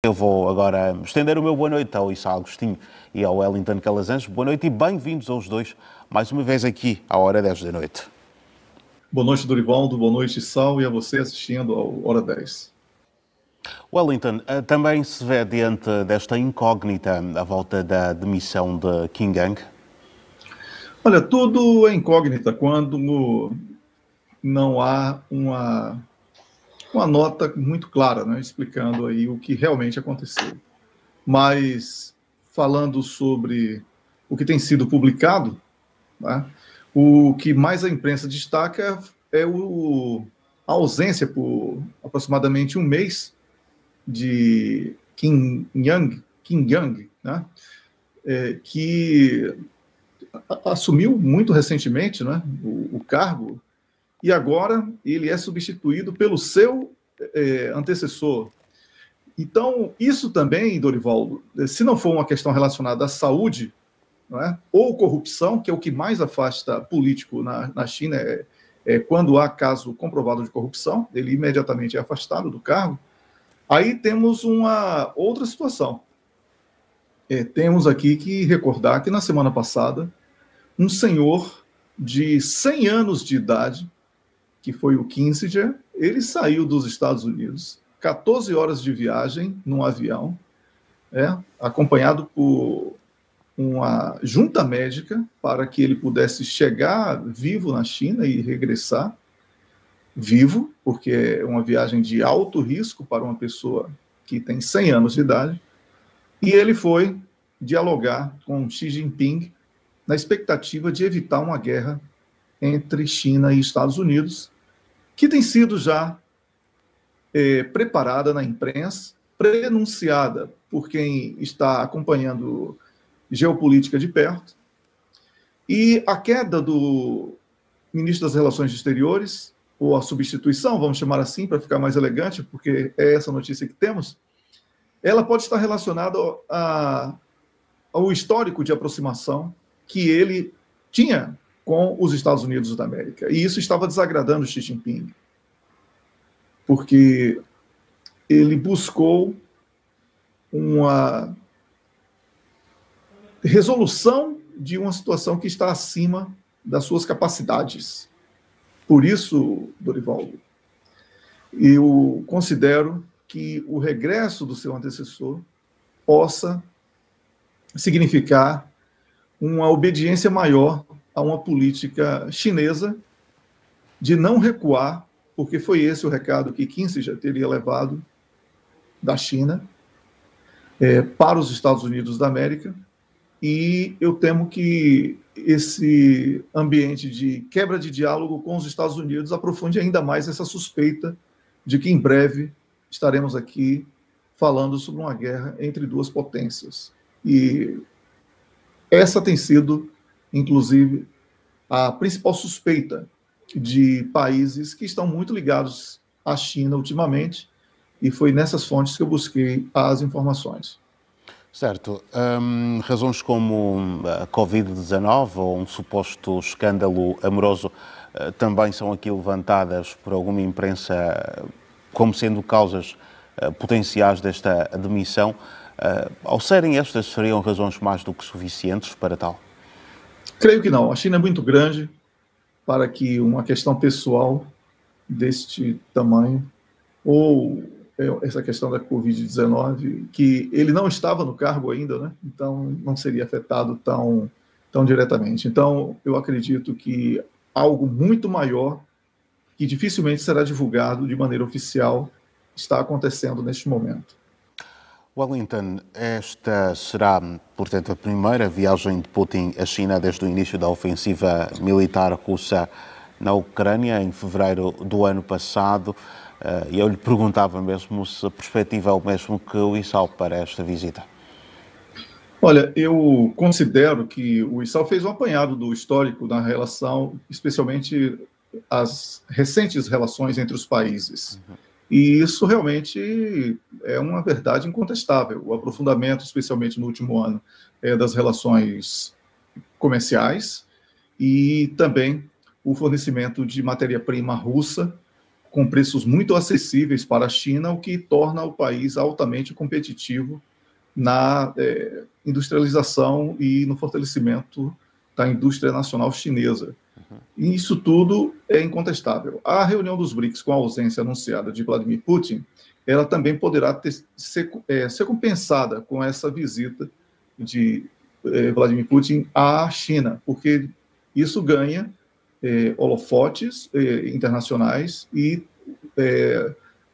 Eu vou agora estender o meu boa noite ao Issa Agostinho e ao Wellington Calazans. Boa noite e bem-vindos aos dois, mais uma vez aqui, à hora 10 da noite. Boa noite, Dorivaldo. Boa noite, Sal, e a você assistindo ao Hora 10. Wellington, também se vê diante desta incógnita à volta da demissão de Qin Gang? Olha, tudo é incógnita quando não há uma nota muito clara, né, explicando aí o que realmente aconteceu. Mas, falando sobre o que tem sido publicado, né, o que mais a imprensa destaca é a ausência por aproximadamente um mês de Qin Gang, né, que assumiu muito recentemente, né, o cargo, e agora ele é substituído pelo seu antecessor. Então, isso também, Dorivaldo, se não for uma questão relacionada à saúde, não é, ou corrupção, que é o que mais afasta político na China, quando há caso comprovado de corrupção, ele imediatamente é afastado do cargo. Aí temos uma outra situação. Temos aqui que recordar que na semana passada, um senhor de 100 anos de idade, que foi o Kissinger, ele saiu dos Estados Unidos, 14 horas de viagem num avião, acompanhado por uma junta médica para que ele pudesse chegar vivo na China e regressar vivo, porque é uma viagem de alto risco para uma pessoa que tem 100 anos de idade, e ele foi dialogar com Xi Jinping na expectativa de evitar uma guerra entre China e Estados Unidos, que tem sido já preparada na imprensa, prenunciada por quem está acompanhando geopolítica de perto, e a queda do ministro das Relações Exteriores, ou a substituição, vamos chamar assim, para ficar mais elegante, porque é essa notícia que temos, ela pode estar relacionada ao histórico de aproximação que ele tinha com os Estados Unidos da América. E isso estava desagradando Xi Jinping, porque ele buscou uma resolução de uma situação que está acima das suas capacidades. Por isso, Dorivaldo, eu considero que o regresso do seu antecessor possa significar uma obediência maior a uma política chinesa de não recuar, porque foi esse o recado que Kissinger teria levado da China para os Estados Unidos da América, e eu temo que esse ambiente de quebra de diálogo com os Estados Unidos aprofunde ainda mais essa suspeita de que em breve estaremos aqui falando sobre uma guerra entre duas potências. E essa tem sido, inclusive, a principal suspeita de países que estão muito ligados à China ultimamente, e foi nessas fontes que eu busquei as informações. Certo. Razões como a Covid-19 ou um suposto escândalo amoroso também são aqui levantadas por alguma imprensa como sendo causas potenciais desta demissão. Ao serem estas, seriam razões mais do que suficientes para tal? Creio que não. A China é muito grande para que uma questão pessoal deste tamanho, ou essa questão da Covid-19, que ele não estava no cargo ainda, né? Então não seria afetado tão diretamente. Então, eu acredito que algo muito maior, que dificilmente será divulgado de maneira oficial, está acontecendo neste momento. Wellington, esta será, portanto, a primeira viagem de Putin à China desde o início da ofensiva militar russa na Ucrânia, em fevereiro do ano passado. E eu lhe perguntava mesmo se a perspectiva é o mesmo que o Issal para esta visita. Olha, eu considero que o Issal fez um apanhado do histórico na relação, especialmente as recentes relações entre os países. E isso realmente é uma verdade incontestável. O aprofundamento, especialmente no último ano, das relações comerciais e também o fornecimento de matéria-prima russa com preços muito acessíveis para a China, o que torna o país altamente competitivo na industrialização e no fortalecimento da indústria nacional chinesa. E isso tudo é incontestável. A reunião dos BRICS, com a ausência anunciada de Vladimir Putin, ela também poderá ser compensada com essa visita de Vladimir Putin à China, porque isso ganha holofotes internacionais e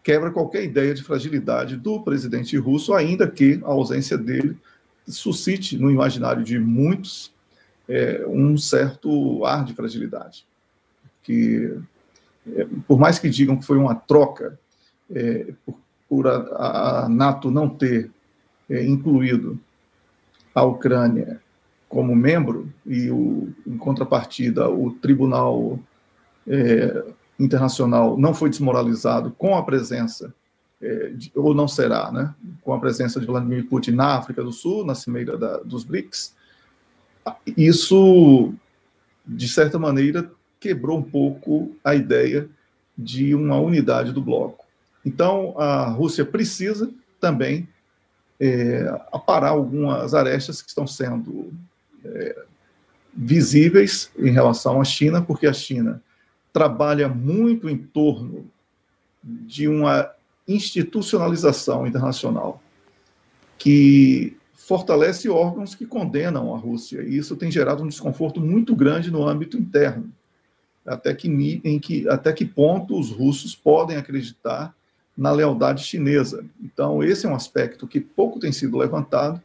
quebra qualquer ideia de fragilidade do presidente russo, ainda que a ausência dele suscite no imaginário de muitos um certo ar de fragilidade. Que, por mais que digam que foi uma troca, por a NATO não ter incluído a Ucrânia como membro, e em contrapartida o Tribunal Internacional não foi desmoralizado com a presença, ou não será, né, com a presença de Vladimir Putin na África do Sul, na cimeira dos BRICS, isso, de certa maneira, quebrou um pouco a ideia de uma unidade do bloco. Então, a Rússia precisa também aparar algumas arestas que estão sendo visíveis em relação à China, porque a China trabalha muito em torno de uma institucionalização internacional que fortalece órgãos que condenam a Rússia, e isso tem gerado um desconforto muito grande no âmbito interno. Até que ponto os russos podem acreditar na lealdade chinesa. Então, esse é um aspecto que pouco tem sido levantado,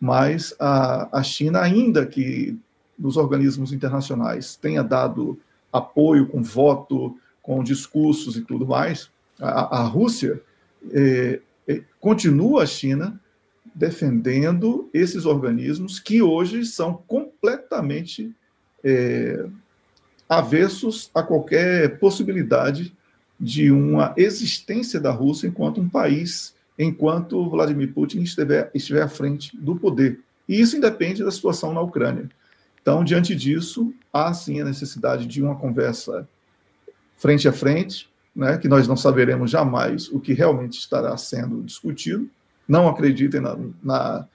mas a China, ainda que nos organismos internacionais tenha dado apoio com voto, com discursos e tudo mais, a Rússia continua, a China, defendendo esses organismos que hoje são completamente avessos a qualquer possibilidade de uma existência da Rússia enquanto um país, enquanto Vladimir Putin estiver à frente do poder. E isso independe da situação na Ucrânia. Então, diante disso, há sim a necessidade de uma conversa frente a frente, né, que nós não saberemos jamais o que realmente estará sendo discutido. Não acreditem na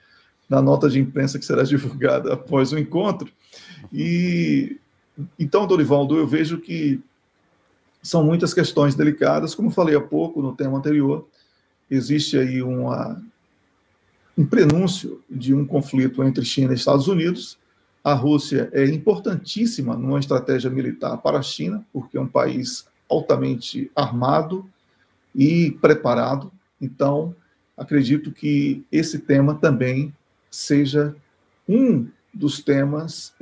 nota de imprensa que será divulgada após o encontro. E então, Dorivaldo, eu vejo que são muitas questões delicadas. Como falei há pouco no tema anterior, existe aí um prenúncio de um conflito entre China e Estados Unidos. A Rússia é importantíssima numa estratégia militar para a China, porque é um país altamente armado e preparado. Então, acredito que esse tema também seja um dos temas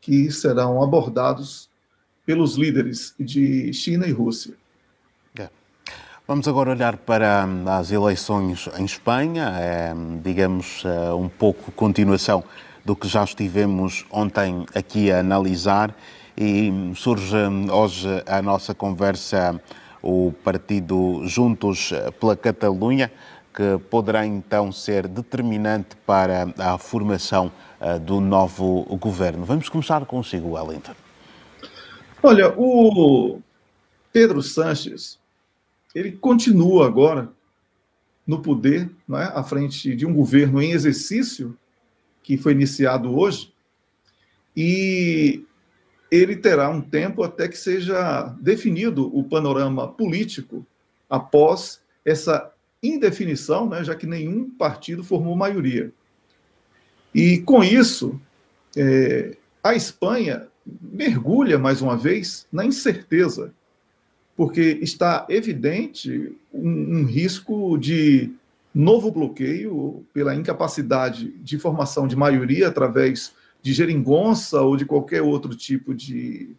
que serão abordados pelos líderes de China e Rússia. Vamos agora olhar para as eleições em Espanha, digamos, um pouco continuação do que já estivemos ontem aqui a analisar, e surge hoje a nossa conversa o partido Juntos pela Catalunha, que poderá então ser determinante para a formação do novo governo. Vamos começar consigo, Wellington. Olha, o Pedro Sánchez, ele continua agora no poder, não é? À frente de um governo em exercício, que foi iniciado hoje, e ele terá um tempo até que seja definido o panorama político após essa indefinição, né, já que nenhum partido formou maioria. E, com isso, a Espanha mergulha, mais uma vez, na incerteza, porque está evidente um risco de novo bloqueio pela incapacidade de formação de maioria através de geringonça ou de qualquer outro tipo de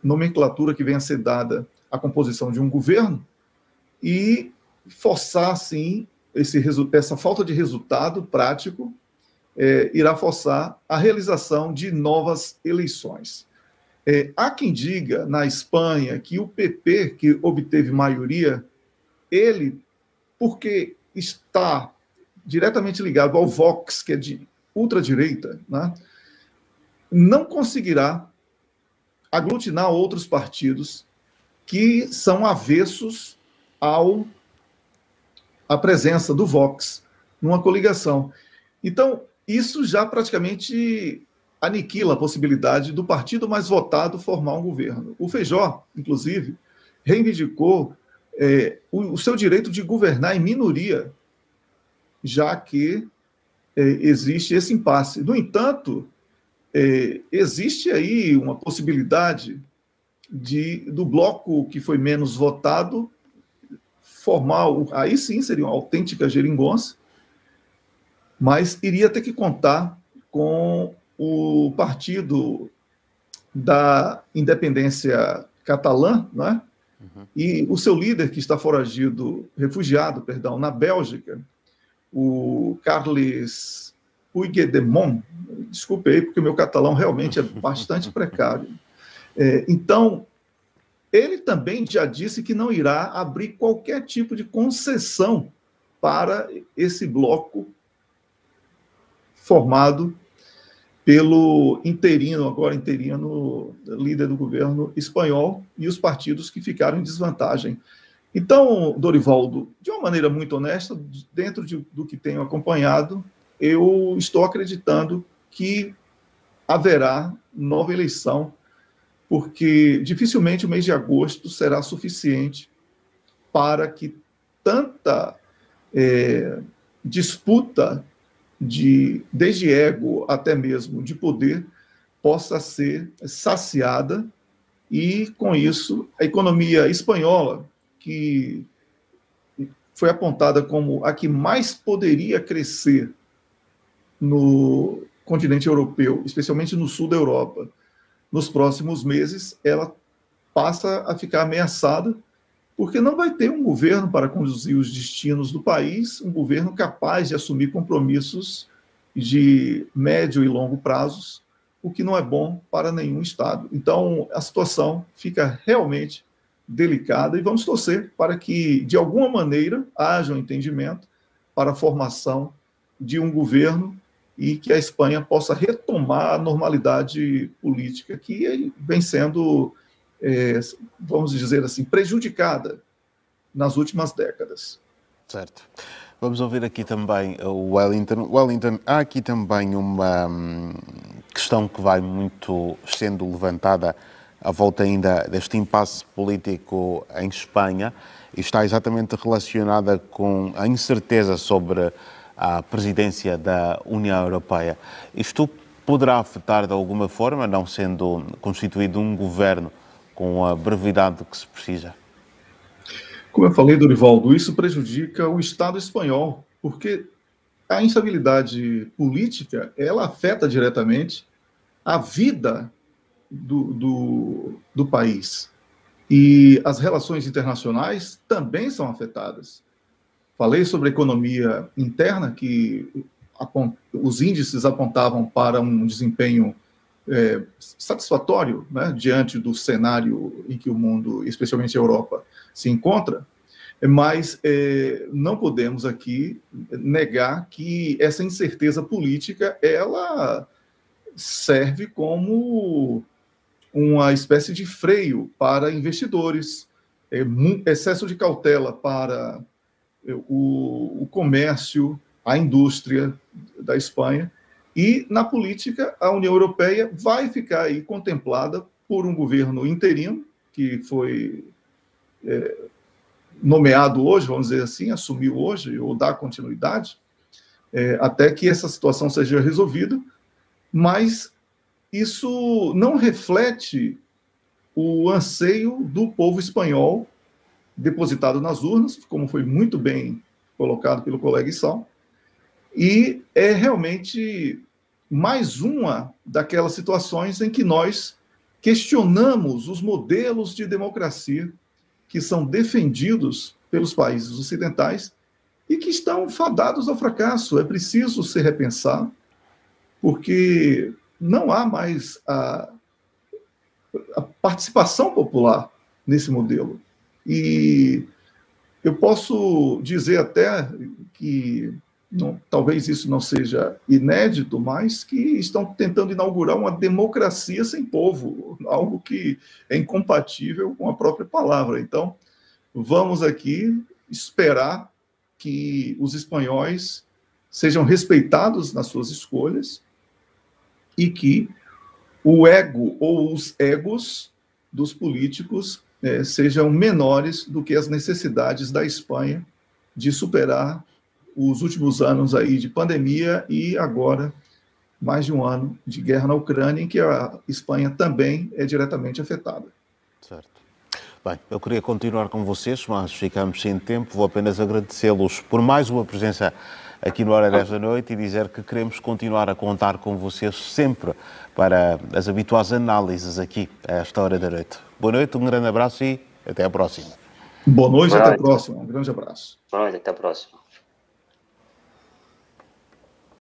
nomenclatura que venha a ser dada à composição de um governo, e forçar, assim, essa falta de resultado prático irá forçar a realização de novas eleições. Há quem diga, na Espanha, que o PP, que obteve maioria, ele, porque está diretamente ligado ao Vox, que é de ultradireita, né, não conseguirá aglutinar outros partidos que são avessos à presença do Vox numa coligação. Então, isso já praticamente aniquila a possibilidade do partido mais votado formar um governo. O Feijó, inclusive, reivindicou o seu direito de governar em minoria, já que existe esse impasse. No entanto, existe aí uma possibilidade do bloco que foi menos votado formar, aí sim seria uma autêntica geringonça, mas iria ter que contar com o Partido da Independência Catalã, né? E o seu líder, que está refugiado, na Bélgica, o Carles Puigdemont, desculpe aí, porque o meu catalão realmente é bastante precário. Então, ele também já disse que não irá abrir qualquer tipo de concessão para esse bloco formado pelo agora interino, líder do governo espanhol, e os partidos que ficaram em desvantagem. Então, Dorivaldo, de uma maneira muito honesta, dentro do que tenho acompanhado, eu estou acreditando que haverá nova eleição, porque dificilmente o mês de agosto será suficiente para que tanta disputa desde ego até mesmo de poder possa ser saciada, e com isso a economia espanhola, que foi apontada como a que mais poderia crescer no continente europeu, especialmente no sul da Europa, nos próximos meses, ela passa a ficar ameaçada, porque não vai ter um governo para conduzir os destinos do país, um governo capaz de assumir compromissos de médio e longo prazos, o que não é bom para nenhum Estado. Então, a situação fica realmente delicada, e vamos torcer para que, de alguma maneira, haja um entendimento para a formação de um governo e que a Espanha possa retomar a normalidade política que vem sendo, vamos dizer assim, prejudicada nas últimas décadas. Certo. Vamos ouvir aqui também o Wellington. Wellington, há aqui também uma questão que vai muito sendo levantada à volta ainda deste impasse político em Espanha, e está exatamente relacionada com a incerteza sobre a presidência da União Europeia. Isto poderá afetar de alguma forma, não sendo constituído um governo com a brevidade que se precisa? Como eu falei, Dorivaldo, isso prejudica o Estado espanhol, porque a instabilidade política, ela afeta diretamente a vida do país. E as relações internacionais também são afetadas. Falei sobre a economia interna, que os índices apontavam para um desempenho satisfatório, né, diante do cenário em que o mundo, especialmente a Europa, se encontra, mas não podemos aqui negar que essa incerteza política ela serve como uma espécie de freio para investidores, excesso de cautela para o comércio, a indústria da Espanha, e na política a União Europeia vai ficar aí contemplada por um governo interino, que foi nomeado hoje, vamos dizer assim, assumiu hoje, ou dá continuidade, até que essa situação seja resolvida, mas isso não reflete o anseio do povo espanhol depositado nas urnas, como foi muito bem colocado pelo colega Issal, e é realmente mais uma daquelas situações em que nós questionamos os modelos de democracia que são defendidos pelos países ocidentais e que estão fadados ao fracasso. É preciso se repensar, porque não há mais a participação popular nesse modelo. E eu posso dizer até que talvez isso não seja inédito, mas que estão tentando inaugurar uma democracia sem povo, algo que é incompatível com a própria palavra. Então, vamos aqui esperar que os espanhóis sejam respeitados nas suas escolhas e que o ego ou os egos dos políticos sejam menores do que as necessidades da Espanha de superar os últimos anos aí de pandemia e agora mais de um ano de guerra na Ucrânia, em que a Espanha também é diretamente afetada. Certo. Bem, eu queria continuar com vocês, mas ficamos sem tempo. Vou apenas agradecê-los por mais uma presença aqui no Hora 10 da Noite e dizer que queremos continuar a contar com vocês sempre para as habituais análises aqui a esta hora da noite. Boa noite, um grande abraço e até a próxima. Boa noite, até a próxima. Um grande abraço. Boa noite, até a próxima.